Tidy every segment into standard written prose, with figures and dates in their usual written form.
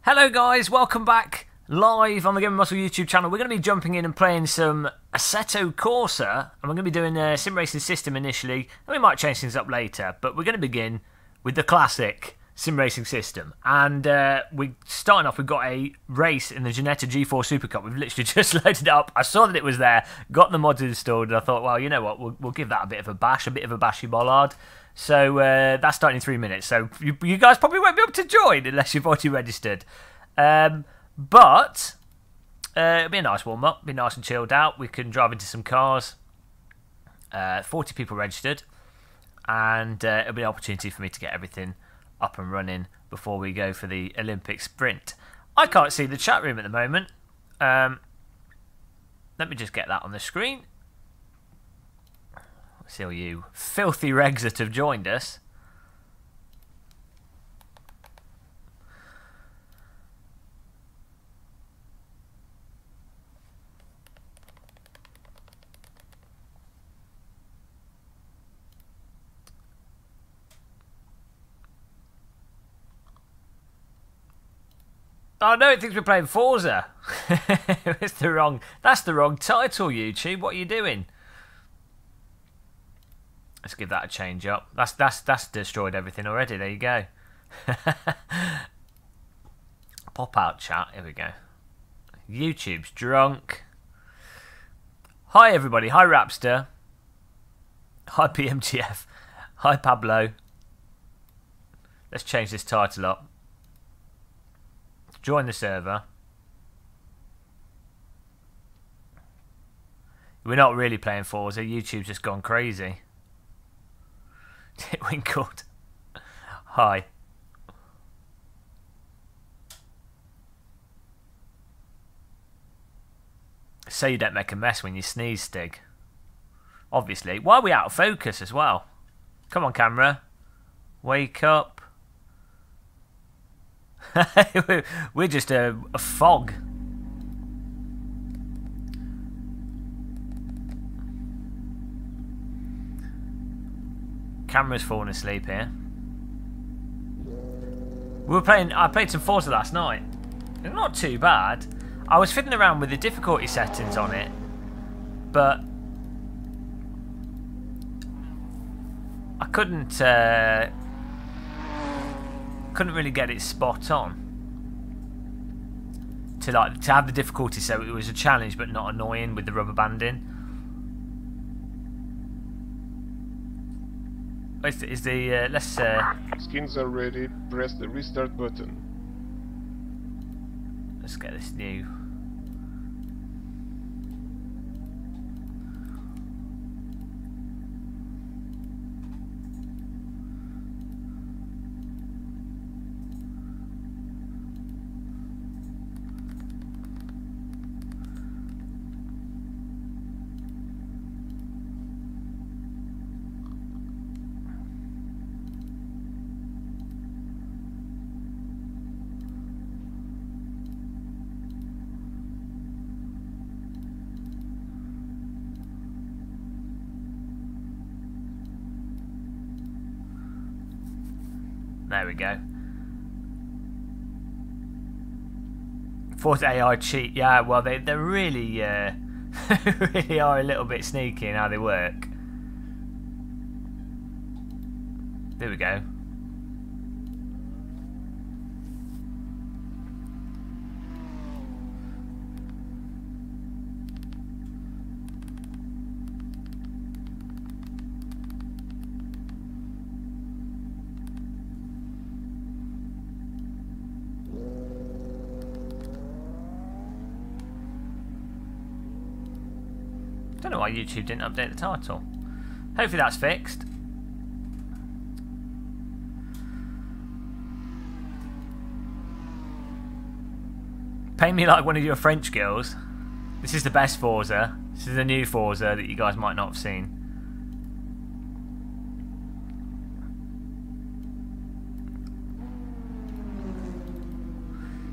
Hello guys, welcome back live on the Game Muscle YouTube channel. We're going to be jumping in and playing some Assetto Corsa, and we're going to be doing a sim racing system initially, and we might change things up later, but we're going to begin with the classic sim racing system. And we're starting off, we've got a race in the Ginetta G4 Super Cup. We've literally just loaded it up. I saw that it was there, got the mods installed, and I thought, well, you know what, we'll give that a bit of a bash, a bit of a bashy bollard. So that's starting in 3 minutes. So you guys probably won't be able to join unless you've already registered. But it'll be a nice warm-up, be nice and chilled out. We can drive into some cars. 40 people registered. And it'll be an opportunity for me to get everything up and running before we go for the Olympic sprint. I can't see the chat room at the moment. Let me just get that on the screen. See all you filthy regs that have joined us. Oh no, it thinks we're playing Forza. That's the wrong title, YouTube. What are you doing? Let's give that a change up. That's destroyed everything already. There you go. Pop out chat. Here we go. YouTube's drunk. Hi everybody. Hi Rapster. Hi PMTF. Hi Pablo. Let's change this title up. Join the server. We're not really playing Forza. YouTube's just gone crazy. Twinkled. Hi. So you don't make a mess when you sneeze, Stig. Obviously. Why are we out of focus as well? Come on, camera. Wake up. We're just a fog. Camera's falling asleep here. I played some Forza last night. Not too bad. I was fiddling around with the difficulty settings on it, but I couldn't really get it spot on to have the difficulty, so it was a challenge but not annoying with the rubber banding. Is the let's skins are ready. Press the restart button. Let's get this new. There we go. Forza AI cheat. Yeah, well, they're really, really are a little bit sneaky in how they work. There we go. I don't know why YouTube didn't update the title. Hopefully that's fixed. Pay me like one of your French girls. This is the best Forza. This is the new Forza that you guys might not have seen.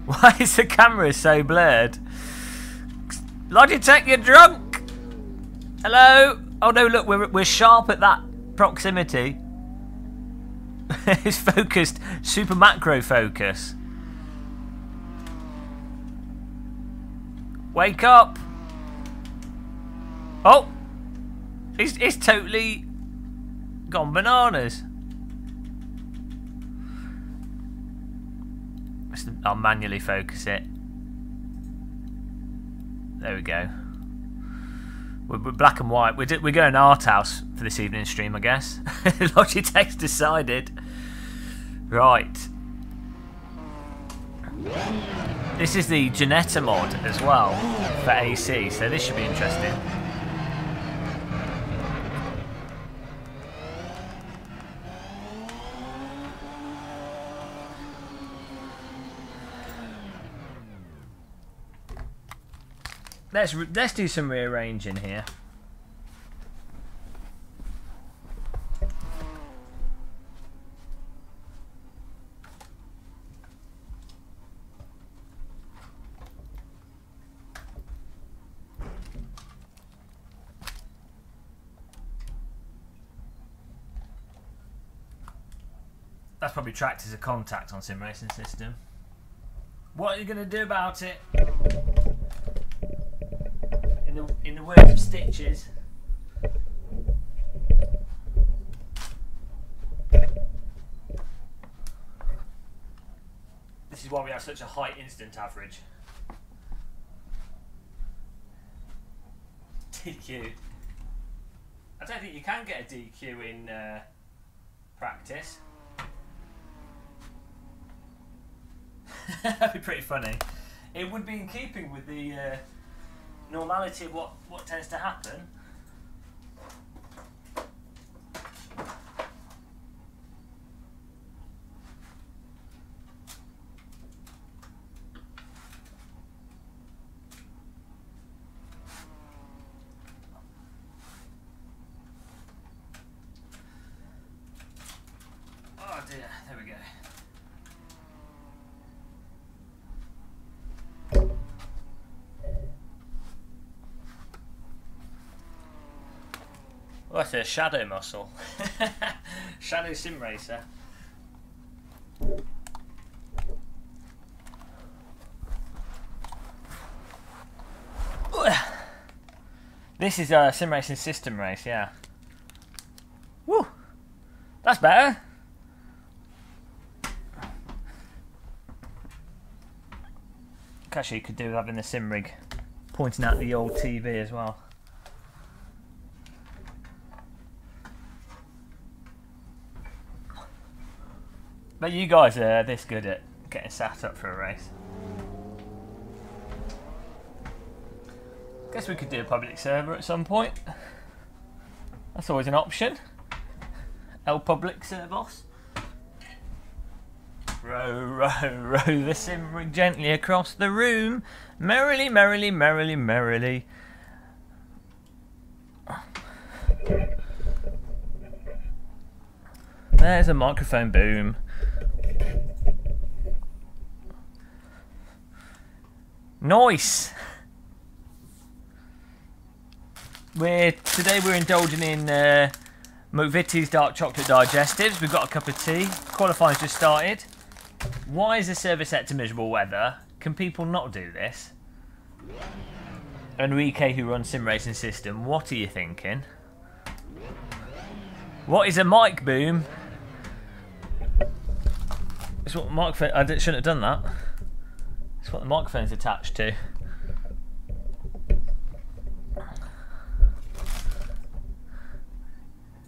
Why is the camera so blurred? Logitech, you're drunk! Hello? Oh no, look, we're sharp at that proximity. It's focused, super macro focus. Wake up! Oh! It's totally gone bananas. I'll manually focus it. There we go. We're black and white. We're going art house for this evening stream, I guess. Logitech's decided. Right. This is the Janetta mod as well for AC, so this should be interesting. Let's do some rearranging here. That's probably tracked as a contact on Sim Racing System. What are you going to do about it? In the words of Stitches. This is why we have such a high instant average. DQ. I don't think you can get a DQ in practice. That'd be pretty funny. It would be in keeping with the normality of what tends to happen. Oh dear, there we go. Oh, that's a shadow muscle. Shadow sim racer. This is a sim racing system race, yeah. Woo! That's better. Actually, you could do with having the sim rig pointing out the old TV as well. But you guys are this good at getting sat up for a race. Guess we could do a public server at some point. That's always an option. El Public Servos. Row, row, row the sim rig gently across the room. Merrily, merrily, merrily, merrily. There's a microphone boom. Nice. Today we're indulging in McVitie's Dark Chocolate Digestives. We've got a cup of tea. Qualifying's just started. Why is the server set to miserable weather? Can people not do this? Enrique, who runs Sim Racing System, what are you thinking? What is a mic boom? It's what the microphone. I shouldn't have done that. It's what the microphone's attached to.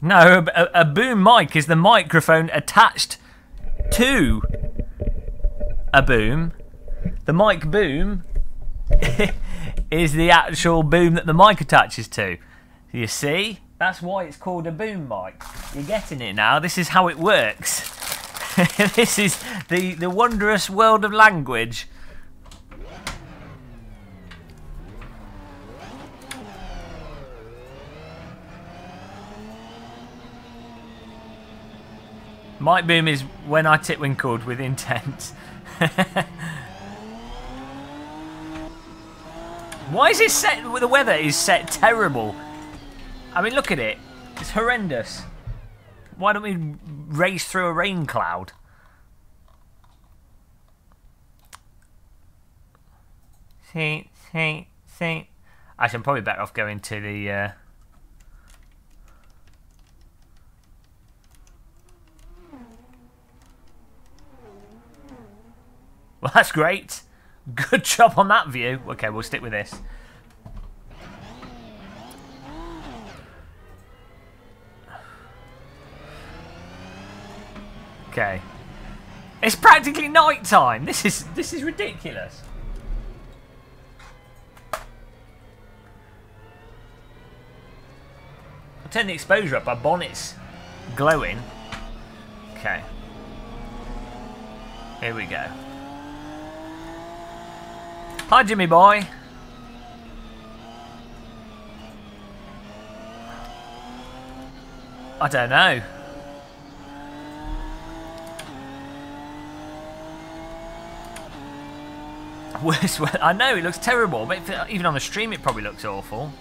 No, a boom mic is the microphone attached to a boom. The mic boom is the actual boom that the mic attaches to. You see? That's why it's called a boom mic. You're getting it now. This is how it works. This is the wondrous world of language. Mic boom is when I titwinkled with intent. Why is it set? The weather is set terrible. I mean, look at it. It's horrendous. Why don't we race through a rain cloud? See, think... Actually, I'm probably better off going to the... Well, that's great. Good job on that view. Okay, we'll stick with this. Okay. It's practically night time. This is ridiculous. I'll turn the exposure up. Our bonnet's glowing. Okay. Here we go. Hi, Jimmy boy. I don't know. Worst weather. I know, it looks terrible, but even on the stream it probably looks awful.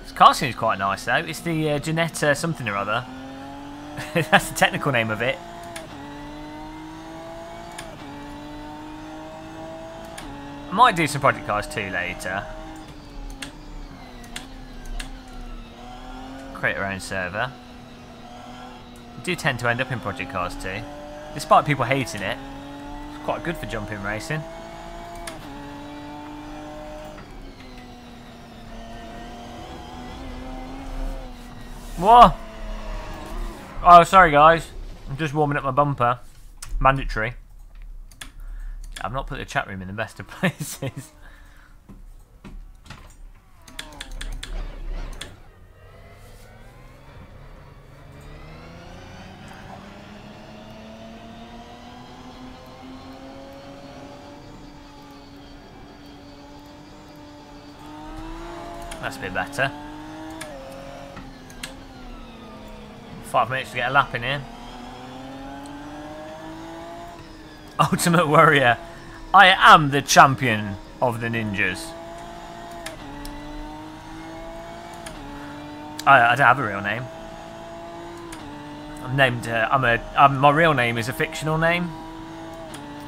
This car seems quite nice though. It's the Janetta something or other. That's the technical name of it. I might do some Project Cars 2 later. Create our own server. I do tend to end up in Project Cars 2. Despite people hating it, it's quite good for jumping racing. Whoa! Oh, sorry guys. I'm just warming up my bumper. Mandatory. I've not put the chat room in the best of places. That's a bit better. 5 minutes to get a lap in here. Ultimate Warrior. I am the champion of the ninjas. I don't have a real name. I'm named. My real name is a fictional name.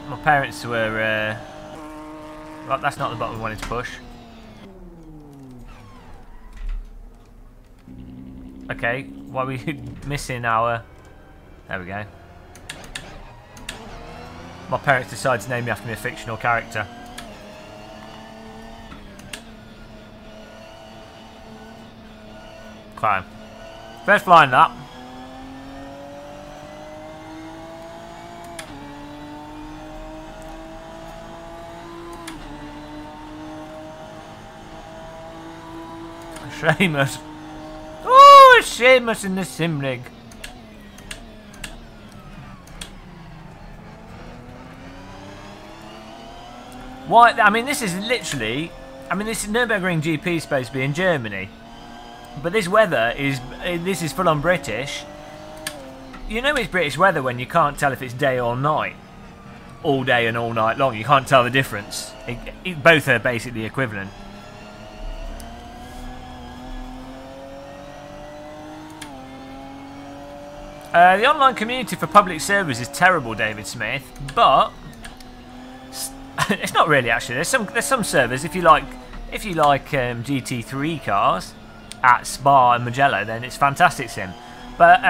My parents were. Right, that's not the button we wanted to push. Okay, why are we missing our... There we go. My parents decided to name me after a fictional character. Okay. First flying lap. Seamus. Oh, Seamus in the sim rig. Why? I mean, this is literally. I mean, this Nürburgring GP is supposed to be in Germany, but this weather is. This is full on British. You know, it's British weather when you can't tell if it's day or night, all day and all night long. You can't tell the difference. Both are basically equivalent. The online community for public servers is terrible, David Smith, but it's not really actually. There's some servers if you like GT3 cars at Spa and Mugello, then it's fantastic sim. But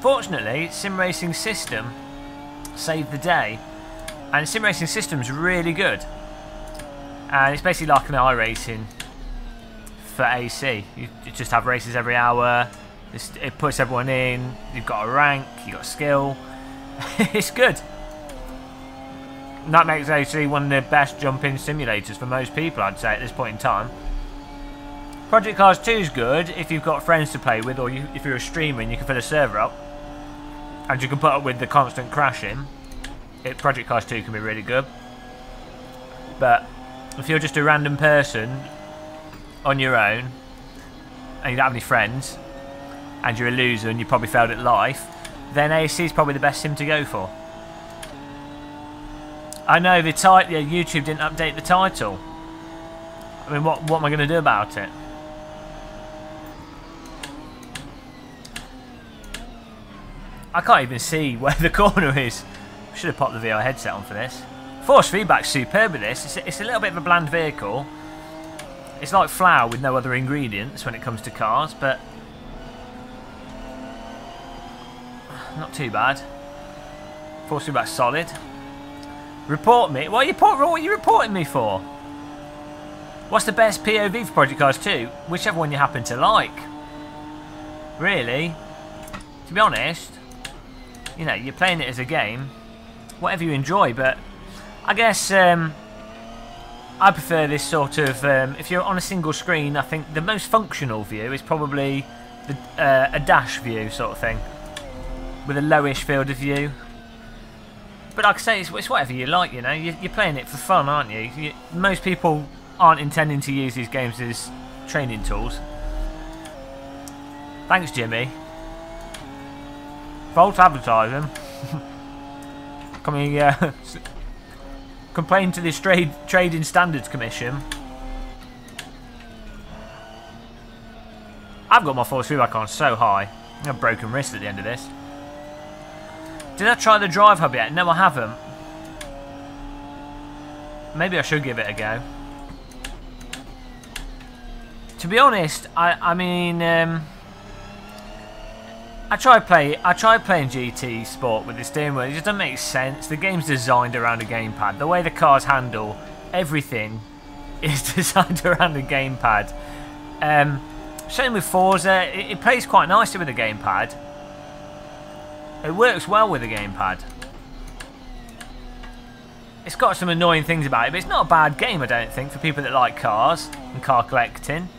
fortunately, Sim Racing System saved the day, and Sim Racing System's really good. And it's basically like an iRacing for AC. You just have races every hour. It puts everyone in. You've got a rank. You've got skill. It's good. And that makes AC one of the best jumping simulators for most people, I'd say, at this point in time. Project Cars 2 is good if you've got friends to play with, or if you're a streamer and you can fill a server up, and you can put up with the constant crashing. Project Cars 2 can be really good. But if you're just a random person on your own and you don't have any friends, and you're a loser and you probably failed at life, then AC is probably the best sim to go for. I know the YouTube didn't update the title. I mean, what am I going to do about it? I can't even see where the corner is. Should have popped the VR headset on for this. Force feedback's superb with this. It's a little bit of a bland vehicle. It's like flour with no other ingredients when it comes to cars, but not too bad. Force feedback's solid. Report me. What are you reporting me for? What's the best POV for Project Cars 2? Whichever one you happen to like. Really? To be honest, you know, you're playing it as a game. Whatever you enjoy, but I guess I prefer this sort of... if you're on a single screen, I think the most functional view is probably a dash view sort of thing. With a lowish field of view. But like I say, it's whatever you like, you know. You're playing it for fun, aren't you? Most people aren't intending to use these games as training tools. Thanks, Jimmy. False advertising. Coming, complain to this Trading Standards Commission. I've got my force feedback on so high. I have a broken wrist at the end of this. Did I try the drive hub yet? No, I haven't. Maybe I should give it a go. To be honest, I mean, I tried playing GT Sport with the steering wheel. It just doesn't make sense. The game's designed around a gamepad. The way the cars handle, everything is designed around the gamepad. Same with Forza. It plays quite nicely with the gamepad. It works well with the gamepad. It's got some annoying things about it, but it's not a bad game, I don't think, for people that like cars and car collecting.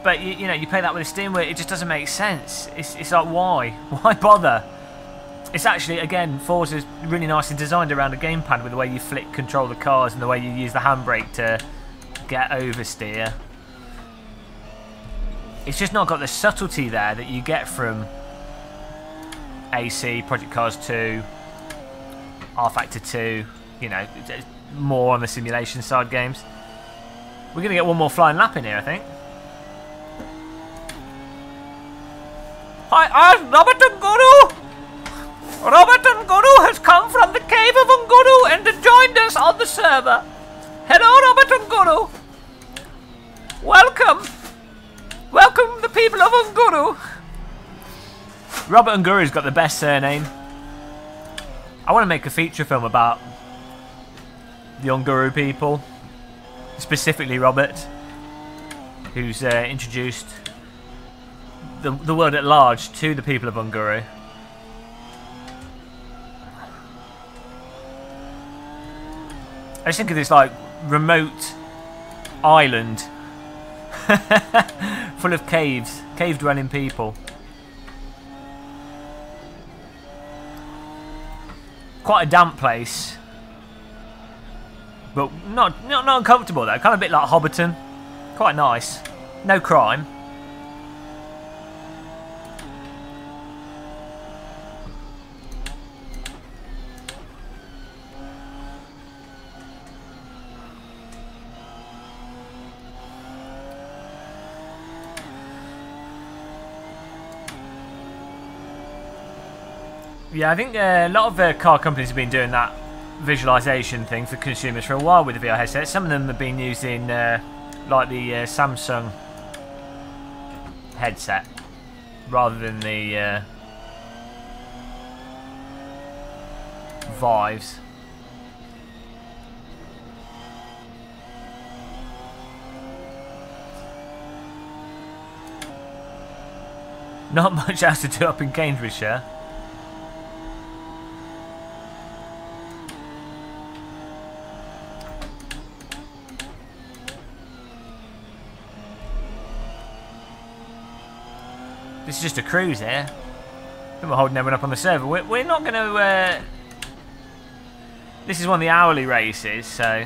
But you know, you play that with a steering wheel, it just doesn't make sense. It's like, why? Why bother? It's actually, again, Forza's really nicely designed around a gamepad with the way you flick control the cars and the way you use the handbrake to get oversteer. It's just not got the subtlety there that you get from AC, Project Cars 2, R-Factor 2, you know, more on the simulation side games. We're going to get one more flying lap in here, I think. Hi, I'm Robert Unguru! Robert Unguru has come from the cave of Unguru and joined us on the server. Hello, Robert Unguru. Welcome. Welcome the people of Unguru. Robert Unguru's got the best surname. I want to make a feature film about the Unguru people. Specifically Robert, who's introduced the world at large to the people of Unguru. I just think of this like remote island full of caves, cave-dwelling people. Quite a damp place, but not uncomfortable though. Kind of a bit like Hobbiton. Quite nice. No crime. Yeah, I think a lot of car companies have been doing that visualization thing for consumers for a while with the VR headsets. Some of them have been using like the Samsung headset rather than the Vives. Not much else to do up in Cambridgeshire. This is just a cruise here. I think we're holding everyone up on the server. We're not going to... This is one of the hourly races, so...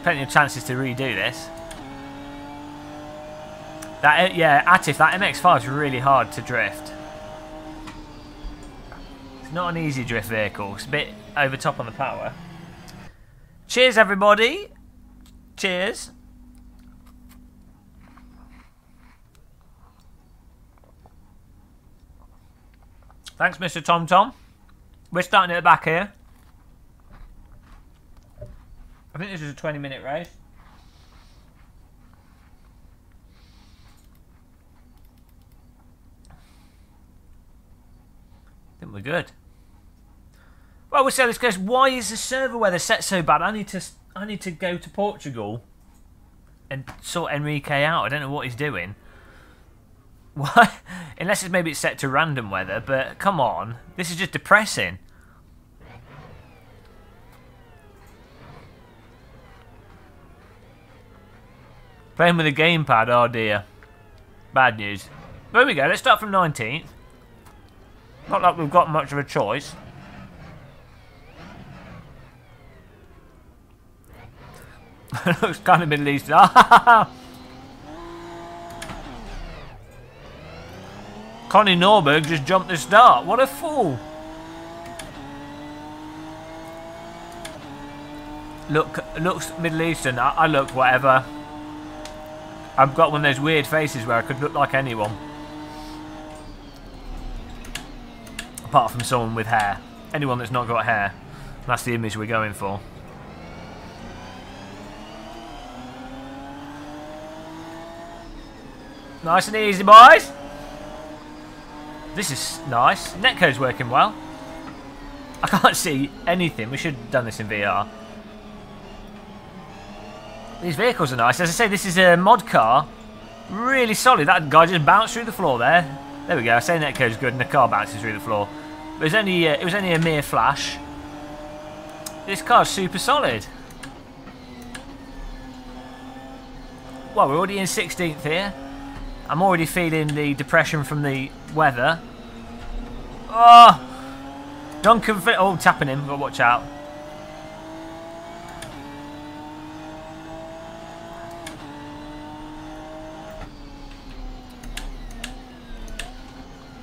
Plenty of chances to redo this. Yeah, Atif, that MX-5 is really hard to drift. It's not an easy drift vehicle. It's a bit over top on the power. Cheers, everybody. Cheers. Thanks, Mr. Tom Tom. We're starting at the back here. I think this is a 20-minute race. I think we're good. Well, we'll see how this goes. Why is the server weather set so bad? I need to go to Portugal and sort Enrique out. I don't know what he's doing. Why? Unless maybe it's set to random weather, but come on. This is just depressing. Playing with a gamepad, oh dear. Bad news. There we go, let's start from 19th. Not like we've got much of a choice. Looks kind of Middle Eastern. Connie Norberg just jumped the start. What a fool. Looks Middle Eastern. I look whatever. I've got one of those weird faces where I could look like anyone. Apart from someone with hair. Anyone that's not got hair. That's the image we're going for. Nice and easy, boys. This is nice. Netcode's working well. I can't see anything. We should have done this in VR. These vehicles are nice. As I say, this is a mod car. Really solid. That guy just bounced through the floor there. There we go. I say netcode's good and the car bounces through the floor. But it was only a mere flash. This car's super solid. Well, we're already in 16th here. I'm already feeling the depression from the weather. Oh! Duncan... Oh, tapping him. Got to watch out.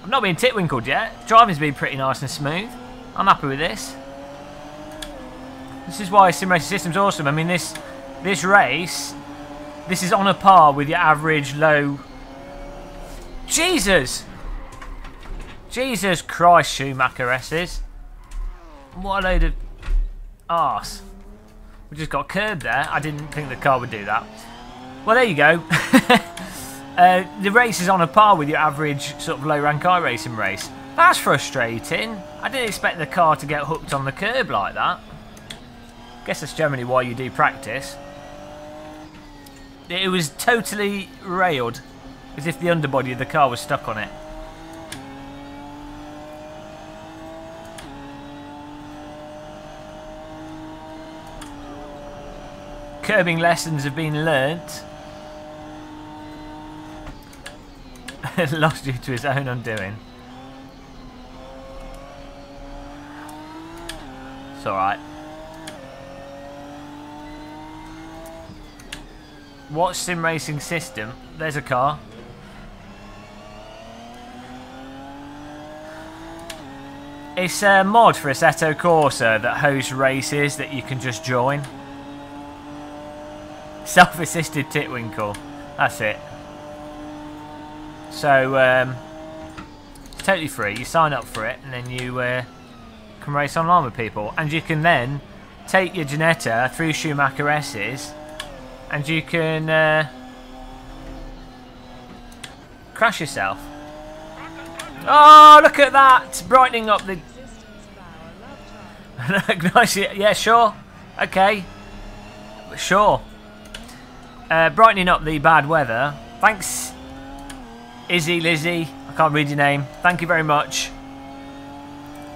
I've not been titwinkled yet. Driving's been pretty nice and smooth. I'm happy with this. This is why Sim Racing System's awesome. I mean, this race, this is on a par with your average low... Jesus! Jesus Christ, Schumacher S's. What a load of arse. We just got curbed there. I didn't think the car would do that. Well, there you go. The race is on a par with your average sort of low rank iRacing race. That's frustrating. I didn't expect the car to get hooked on the curb like that. Guess that's generally why you do practice. It was totally railed, as if the underbody of the car was stuck on it. Curbing lessons have been learnt. Lost due to his own undoing. It's alright. What sim racing system? There's a car. It's a mod for Assetto Corsa that hosts races that you can just join. Self-assisted titwinkle. That's it. So, it's totally free. You sign up for it and then you can race online with people. And you can then take your Ginetta through Schumacher S's and you can crash yourself. Oh, look at that! Brightening up the... Nice, yeah, sure. Okay. Sure. Brightening up the bad weather. Thanks, Izzy, Lizzie. I can't read your name. Thank you very much.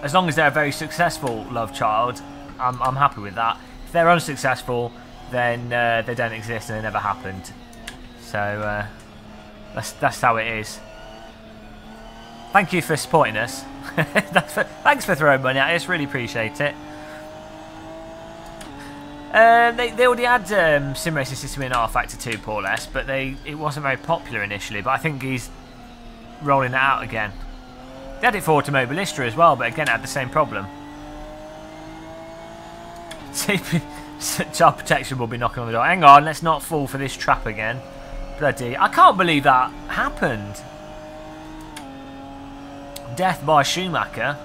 As long as they're a very successful love child, I'm happy with that. If they're unsuccessful, then they don't exist and they never happened. So that's how it is. Thank you for supporting us. Thanks for throwing money at us. Really appreciate it. They already had Sim Racing System in R-Factor 2, Paul S, but it wasn't very popular initially. But I think he's rolling it out again. They had it for Automobilista as well, but again it had the same problem. Child protection will be knocking on the door. Hang on, let's not fall for this trap again. Bloody, I can't believe that happened. Death by Schumacher.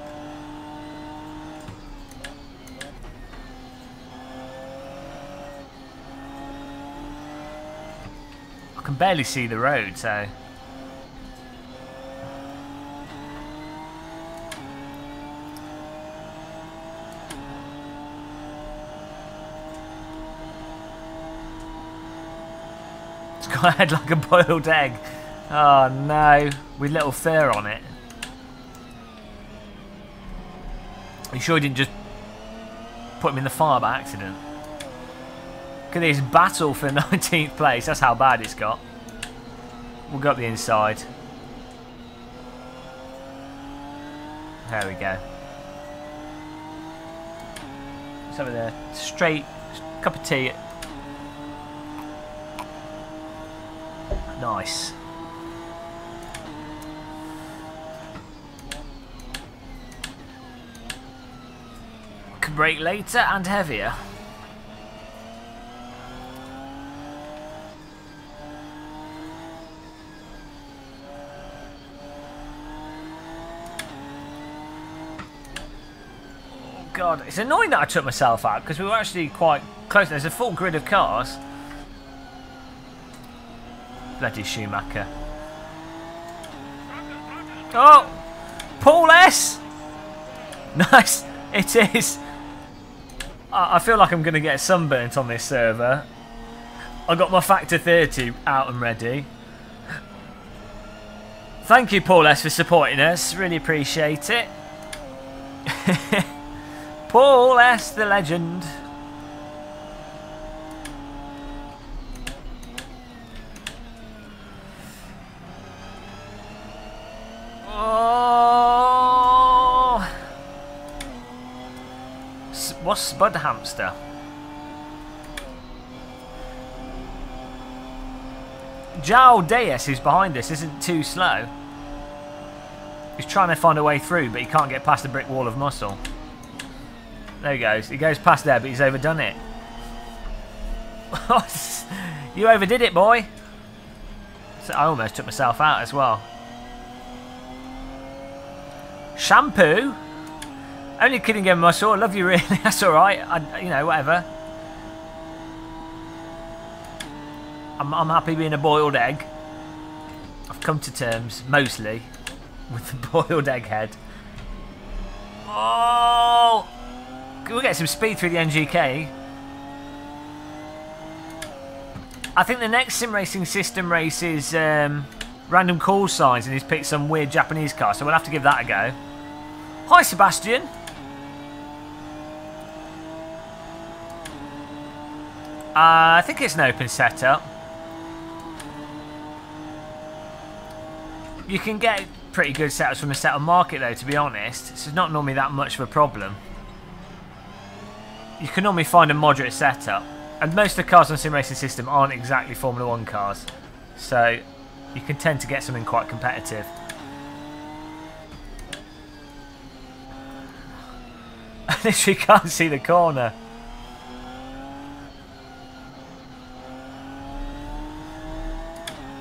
I can barely see the road, so... It's got a head like a boiled egg. Oh no, with little fur on it. Are you sure he didn't just put him in the fire by accident? Look at this battle for 19th place. That's how bad it's got. We'll go up the inside. There we go. Let's have a straight cup of tea. Nice. Can brake later and heavier. Oh god, it's annoying that I took myself out because we were actually quite close. There's a full grid of cars. Bloody Schumacher. Oh! Paul S! Nice! It is! I feel like I'm going to get sunburnt on this server. I got my Factor 30 out and ready. Thank you, Paul S, for supporting us. Really appreciate it. Paul S, the legend. Oh! What's Spud Hamster? Jao Deus, who's behind us, isn't too slow. He's trying to find a way through, but he can't get past the brick wall of muscle. There he goes. He goes past there, but he's overdone it. You overdid it, boy. So I almost took myself out as well. Shampoo? Only kidding again, muscle. I love you, really. That's alright. You know, whatever. I'm happy being a boiled egg. I've come to terms, mostly, with the boiled egg head. Oh! We'll get some speed through the NGK. I think the next sim racing system race is random call signs, and he's picked some weird Japanese car, so we'll have to give that a go. Hi, Sebastian. I think it's an open setup. You can get pretty good setups from the setup market, though, to be honest. It's not normally that much of a problem. You can normally find a moderate setup. And most of the cars on the sim racing system aren't exactly Formula 1 cars. So you can tend to get something quite competitive. I literally can't see the corner.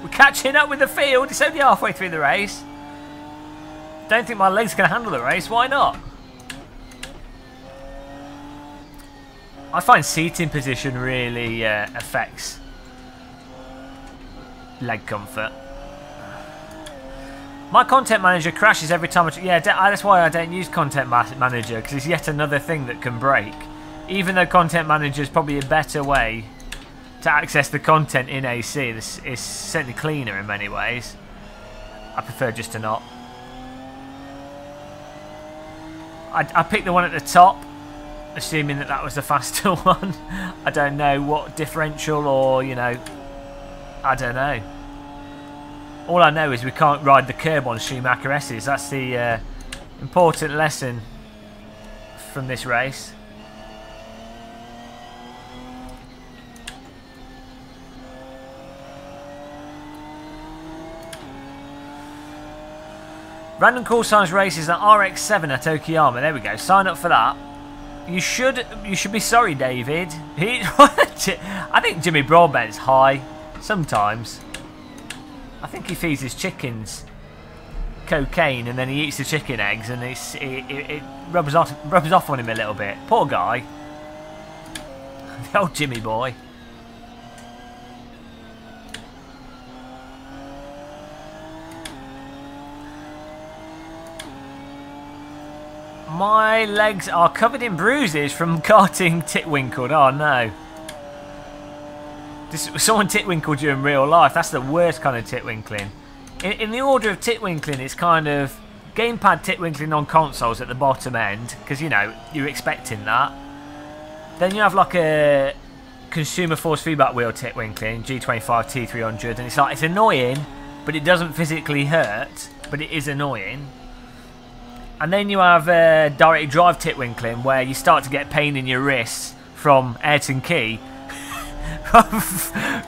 We're catching up with the field. It's only halfway through the race. Don't think my legs can handle the race. Why not? I find seating position really affects leg comfort. My content manager crashes every time yeah, that's why I don't use content manager, because it's yet another thing that can break. Even though content manager is probably a better way to access the content in AC, it's certainly cleaner in many ways. I prefer just to not. I picked the one at the top, assuming that was the faster one. I don't know what differential or, you know, I don't know. All I know is we can't ride the curb on Schumacher S's. That's the important lesson from this race. Random call signs race is an RX-7 at Okayama. There we go. Sign up for that. You should be sorry, David. I think Jimmy Broadbent's high sometimes. I think he feeds his chickens cocaine and then he eats the chicken eggs, and it rubs off on him a little bit. Poor guy. The old Jimmy boy. My legs are covered in bruises from karting titwinkled. Oh no. Someone titwinkled you in real life. That's the worst kind of titwinkling. In the order of titwinkling, it's kind of gamepad titwinkling on consoles at the bottom end, because, you know, you're expecting that. Then you have like a consumer force feedback wheel titwinkling, G25 T300, and it's like, it's annoying, but it doesn't physically hurt, but it is annoying. And then you have direct drive titwinkling, where you start to get pain in your wrists from Ayrton Key,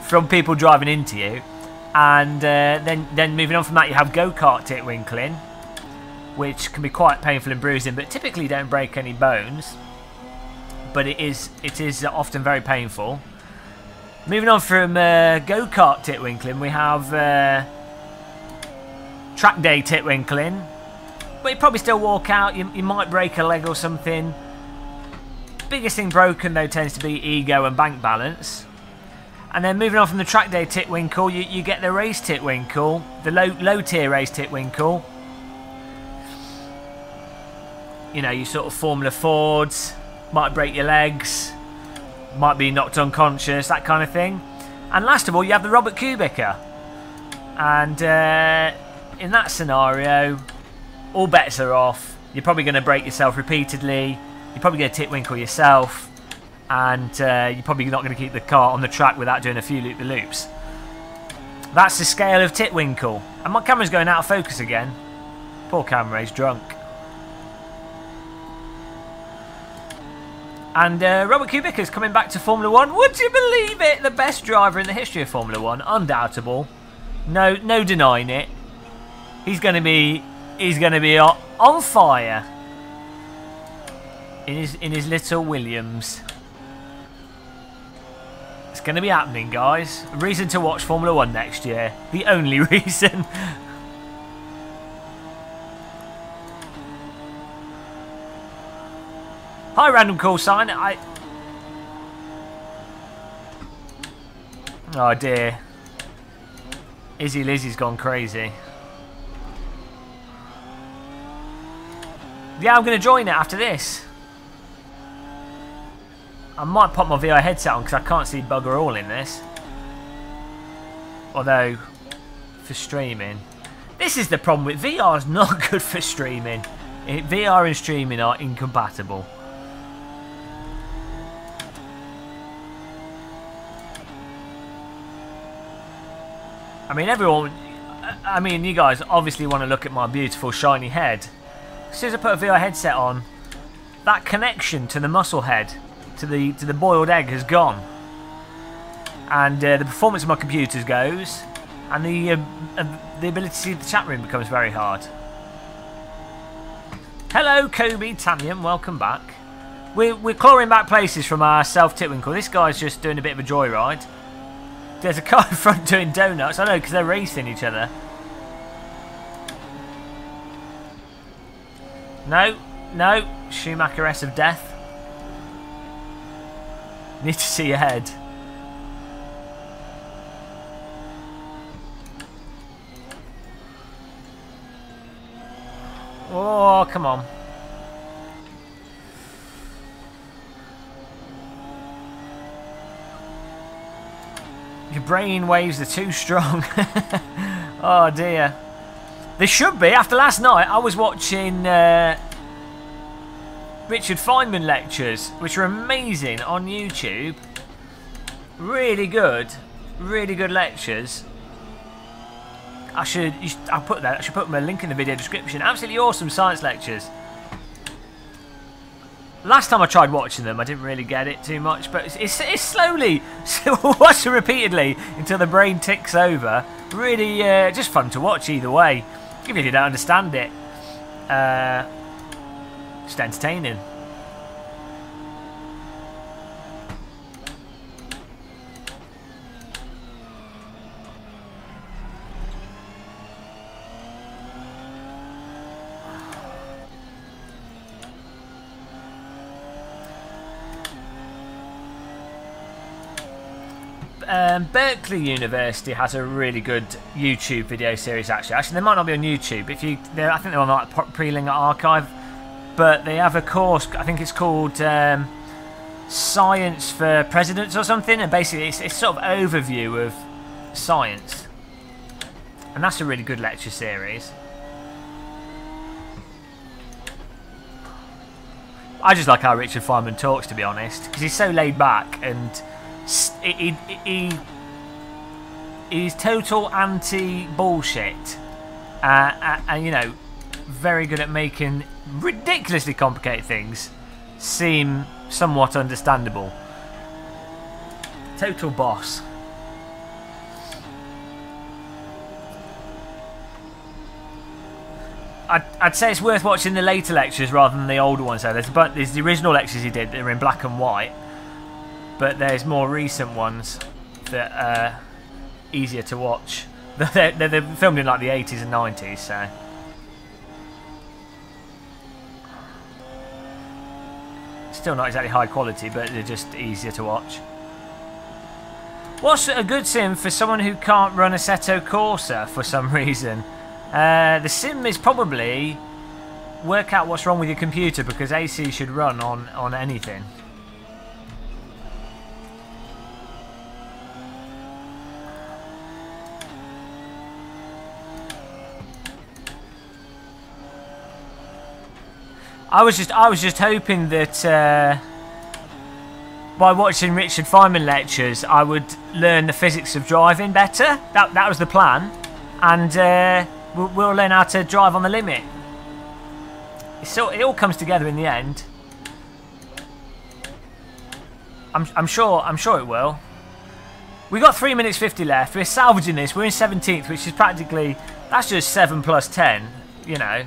from people driving into you. And then moving on from that, you have go-kart titwinkling, which can be quite painful and bruising, but typically don't break any bones. But it is often very painful. Moving on from go-kart titwinkling, we have track day titwinkling. But you probably still walk out. You might break a leg or something. Biggest thing broken though tends to be ego and bank balance. And then moving on from the track day titwinkle, you get the race titwinkle, the low tier race titwinkle. You know, you sort of Formula Fords, might break your legs, might be knocked unconscious, that kind of thing. And last of all, you have the Robert Kubica. And in that scenario, all bets are off. You're probably going to break yourself repeatedly. You're probably going to titwinkle yourself. And you're probably not going to keep the car on the track without doing a few loop-the-loops. That's the scale of titwinkle. And my camera's going out of focus again. Poor camera, he's drunk. And Robert Kubica's coming back to Formula 1. Would you believe it? The best driver in the history of Formula 1. Undoubtable. No denying it. He's going to be on fire in his little Williams. It's going to be happening, guys. A reason to watch Formula 1 next year. The only reason. Hi, random call sign. Oh dear. Izzy Lizzie's gone crazy. Yeah, I'm going to join it after this. I might pop my VR headset on because I can't see bugger all in this. Although, for streaming. This is the problem with VR, is not good for streaming. VR and streaming are incompatible. I mean, you guys obviously want to look at my beautiful shiny head. As soon as I put a VR headset on, that connection to the muscle head, to the boiled egg, has gone, and the performance of my computers goes, and the ability to see the chat room becomes very hard. Hello, Kobe Tanyan, welcome back. We're clawing back places from our self-titwinkle. This guy's just doing a bit of a joyride. There's a car in front doing donuts. I know, because they're racing each other. No, Schumacher-S of death. Need to see ahead. Oh, come on. Your brain waves are too strong. Oh dear. They should be. After last night, I was watching Richard Feynman lectures, which are amazing on YouTube. Really good lectures. I should put a link in the video description. Absolutely awesome science lectures. Last time I tried watching them, I didn't really get it too much, but it's slowly, watch it repeatedly until the brain ticks over. Really, just fun to watch either way, even if you don't understand it. Just entertaining. Berkeley University has a really good YouTube video series. Actually, they might not be on YouTube. I think they're on like Pre-Link Archive, but they have a course. I think it's called Science for Presidents or something, and basically it's sort of overview of science, and that's a really good lecture series. I just like how Richard Feynman talks, to be honest, because he's so laid back and he's total anti-bullshit, and you know, very good at making ridiculously complicated things seem somewhat understandable. Total boss. I'd say it's worth watching the later lectures rather than the older ones. Though there's the original lectures he did that are in black and white, but there's more recent ones that are easier to watch. They're filmed in like the 80s and 90s, so. Still not exactly high quality, but they're just easier to watch. What's a good sim for someone who can't run Assetto Corsa for some reason? The sim is probably work out what's wrong with your computer, because AC should run on anything. I was just hoping that by watching Richard Feynman lectures I would learn the physics of driving better. That was the plan, and we'll learn how to drive on the limit. It all comes together in the end. I'm sure it will. We got 3 minutes 50 left. We're salvaging this. We're in 17th, which is practically, that's just 7 plus 10, you know.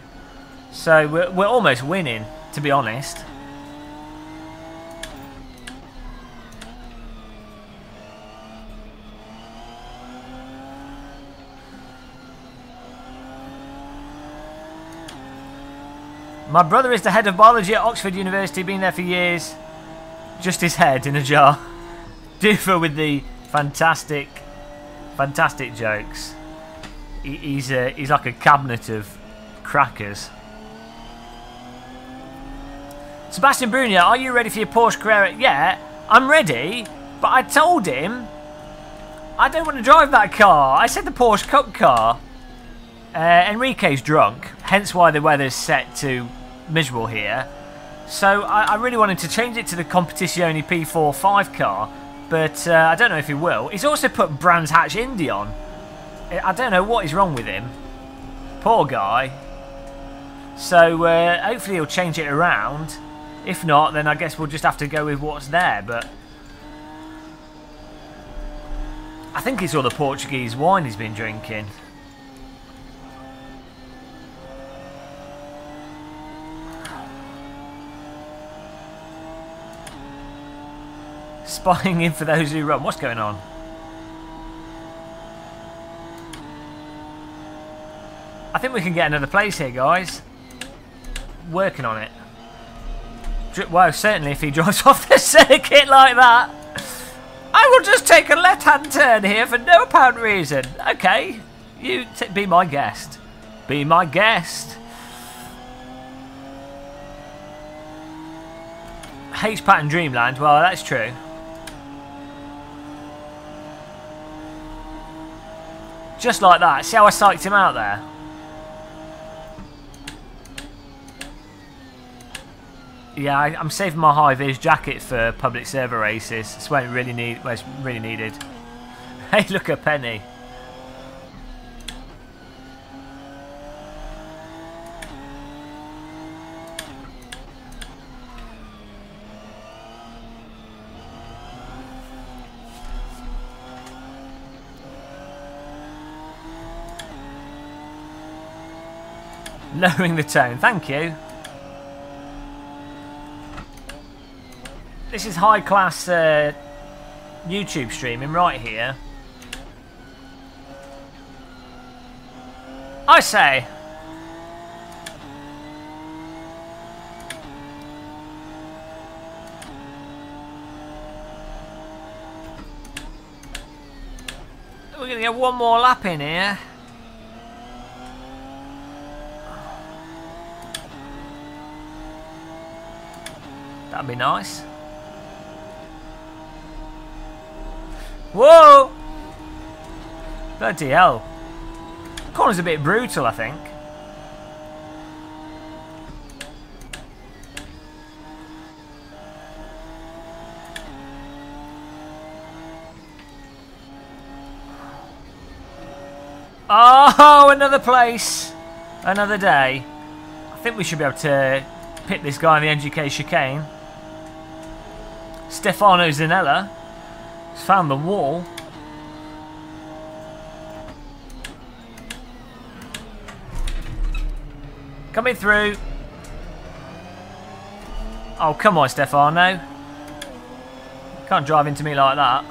So we're almost winning, to be honest. My brother is the head of biology at Oxford University, been there for years. Just his head in a jar. Doofer with the fantastic jokes. He's like a cabinet of crackers. Sebastian Brunia, are you ready for your Porsche Carrera? Yeah, I'm ready, but I told him I don't want to drive that car. I said the Porsche Cup car. Enrique's drunk, hence why the weather's set to miserable here. So I really wanted to change it to the Competizione P45 car, but I don't know if he will. He's also put Brands Hatch Indy on. I don't know what is wrong with him. Poor guy. So hopefully he'll change it around. If not, then I guess we'll just have to go with what's there. But I think it's all the Portuguese wine he's been drinking. Spying in for those who run. What's going on? I think we can get another place here, guys. Working on it. Well, certainly if he drives off the circuit like that. I will just take a left-hand turn here for no apparent reason. Okay, you be my guest. Be my guest. H-Pattern Dreamland. Well, that's true. Just like that. See how I psyched him out there? Yeah, I'm saving my high-vis jacket for public server races. It's when it's really needed. Hey, look at Penny. Lowering the tone, thank you. This is high class YouTube streaming right here. I say. we're going to get one more lap in here. That'd be nice. Whoa! Bloody hell. Corner's a bit brutal, I think. Oh, another place. Another day. I think we should be able to pit this guy in the NGK chicane. Stefano Zanella has found the wall. Coming through. Oh, come on, Stefano. Can't drive into me like that.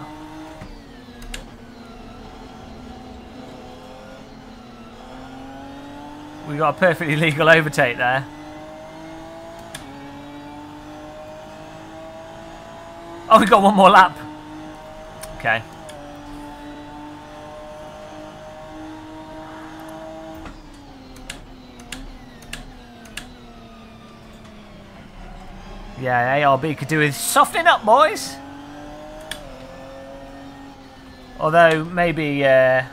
We got a perfectly legal overtake there. Oh, we got one more lap. Okay. Yeah, ARB could do with softening up, boys. Although maybe we'll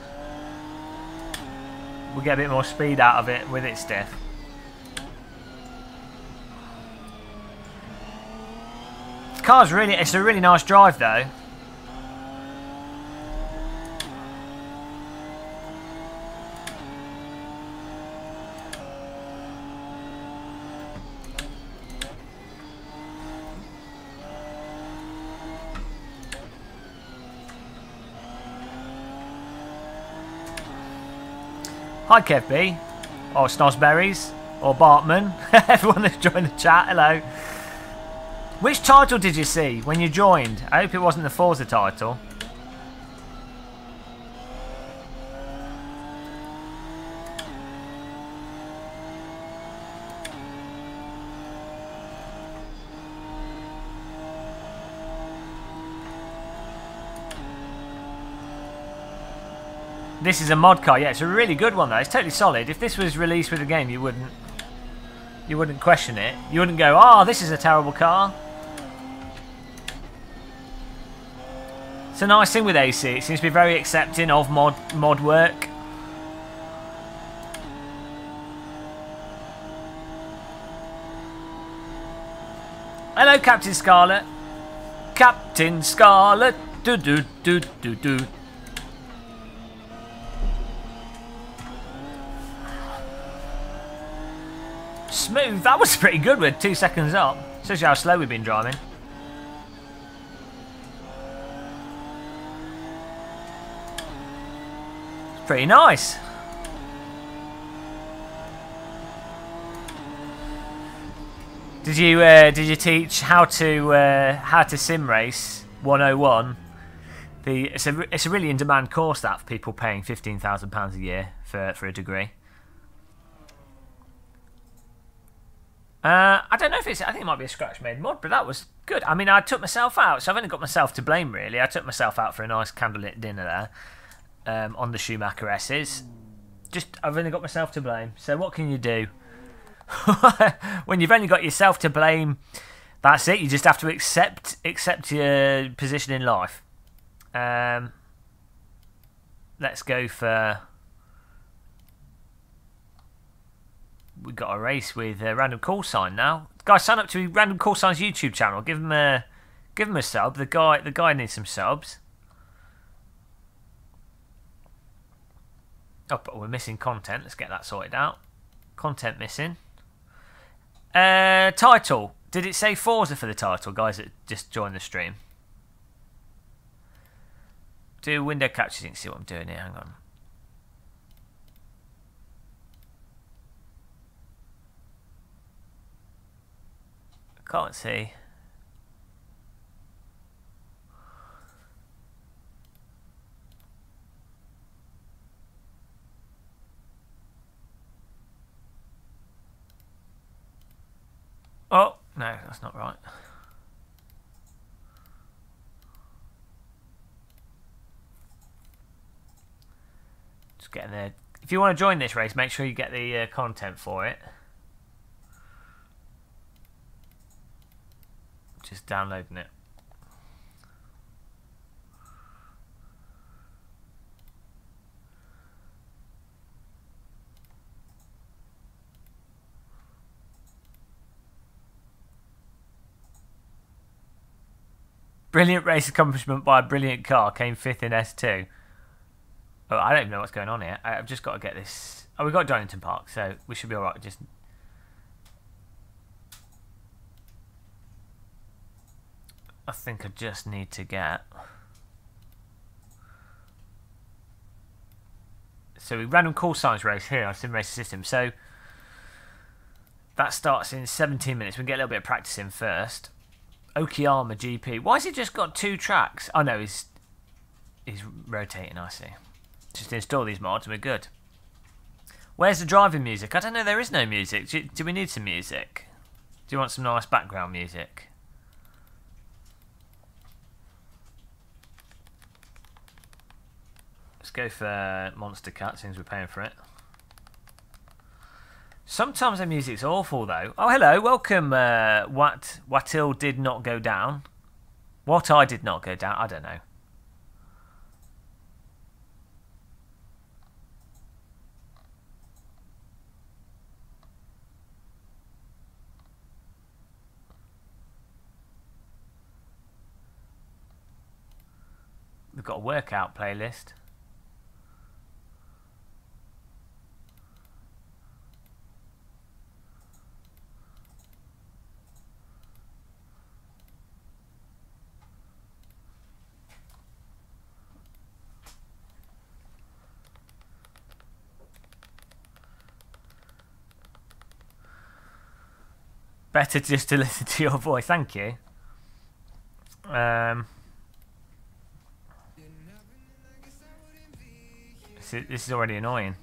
get a bit more speed out of it with it stiff. This car's really, it's a really nice drive though. Hi Kev B, or Snosberries, or Bartman, everyone that's joined the chat, hello. Which title did you see when you joined? I hope it wasn't the Forza title. This is a mod car, yeah, it's a really good one though. It's totally solid. If this was released with the game, you wouldn't question it. You wouldn't go, "Oh, this is a terrible car." It's a nice thing with AC. It seems to be very accepting of mod work. Hello, Captain Scarlet. Captain Scarlet. Do do do do do. Smooth. That was pretty good with 2 seconds up. Shows you how slow we've been driving. It's pretty nice. Did you teach how to sim race 101? It's a really in demand course that for people paying £15,000 a year for a degree. I don't know if it's. I think it might be a scratch-made mod, but that was good. I mean, I took myself out, so I've only got myself to blame, really. I took myself out for a nice candlelit dinner there on the Schumacher S's. I've only got myself to blame. So what can you do? When you've only got yourself to blame, that's it. You just have to accept your position in life. Let's go for. We've got a race with Random Call Sign now. Guys, sign up to Random Call Sign's YouTube channel. Give him a sub. The guy needs some subs. Oh, but we're missing content. Let's get that sorted out. Content missing. Title. Did it say Forza for the title, guys that just joined the stream? Do window capture. You can see what I'm doing here. Hang on. Can't see. Oh, no, that's not right. Just getting there. If you want to join this race, make sure you get the content for it. Just downloading it. Brilliant race accomplishment by a brilliant car. Came 5th in S2. Oh, I don't even know what's going on here. I've just got to get this. Oh, we've got Donington Park, so we should be alright. Just. I think I just need to get. So we random call signs race here on Sim Racing System. So that starts in 17 minutes. We can get a little bit of practice in first. Okayama GP. Why has he just got 2 tracks? Oh no, he's rotating, I see. Just install these mods and we're good. Where's the driving music? I don't know, there is no music. Do we need some music? Do you want some nice background music? Let's go for Monster Cat since we're paying for it. Sometimes the music's awful though. Oh, hello, welcome. What did not go down? What I did not go down? I don't know. We've got a workout playlist. Better just to listen to your voice, thank you. This is already annoying.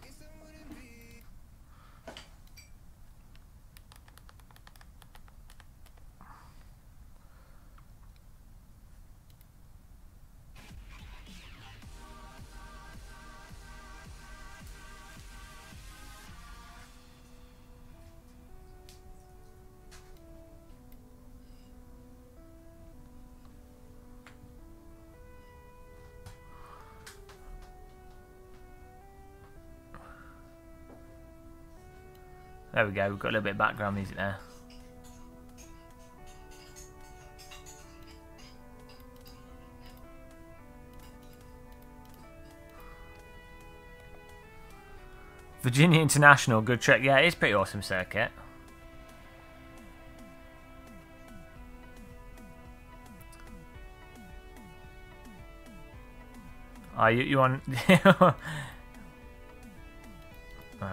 There we go, we've got a little bit of background music there. Virginia International, good trick. Yeah, it's pretty awesome circuit. You want?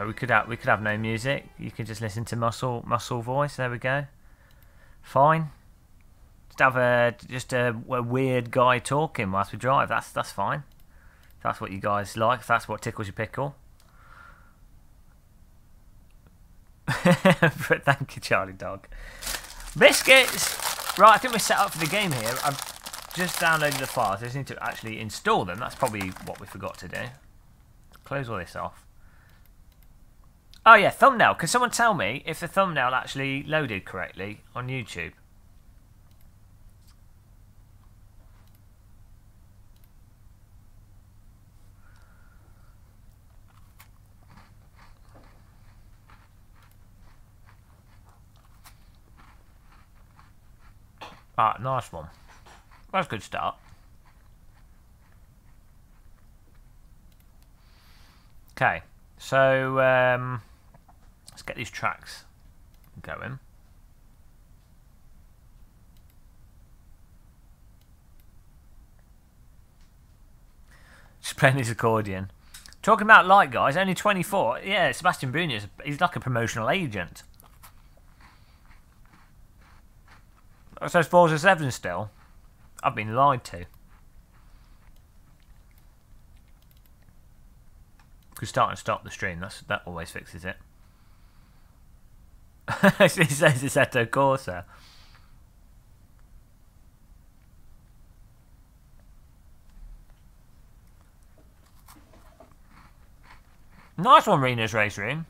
We could have no music. You could just listen to muscle voice. There we go. Fine. Just have a weird guy talking whilst we drive. That's fine. If that's what you guys like. If that's what tickles your pickle. Thank you, Charlie Dog. Biscuits. Right, I think we're set up for the game here. I've just downloaded the files. I just need to actually install them. That's probably what we forgot to do. Close all this off. Oh yeah, thumbnail. Can someone tell me if the thumbnail actually loaded correctly on YouTube? Ah, nice one. That's a good start. Okay, so let's get these tracks going. Just playing his accordion. Talking about light guys, only 24. Yeah, Sebastian Brunier, he's like a promotional agent. So it's Forza 7 still. I've been lied to. Could start and stop the stream. That always fixes it. It says Assetto Corsa. Nice one, Rena's Race Room.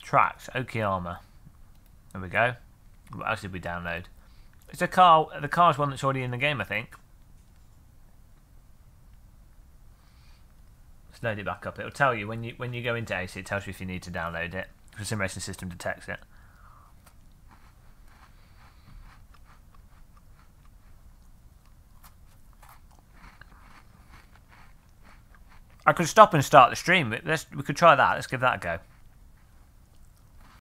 Tracks, Okayama. There we go. What else did we download? It's a car. The car's one that's already in the game, I think. Let's load it back up. It'll tell you when you go into AC. It tells you if you need to download it. The sim racing system detects it. I could stop and start the stream. We could try that. Let's give that a go.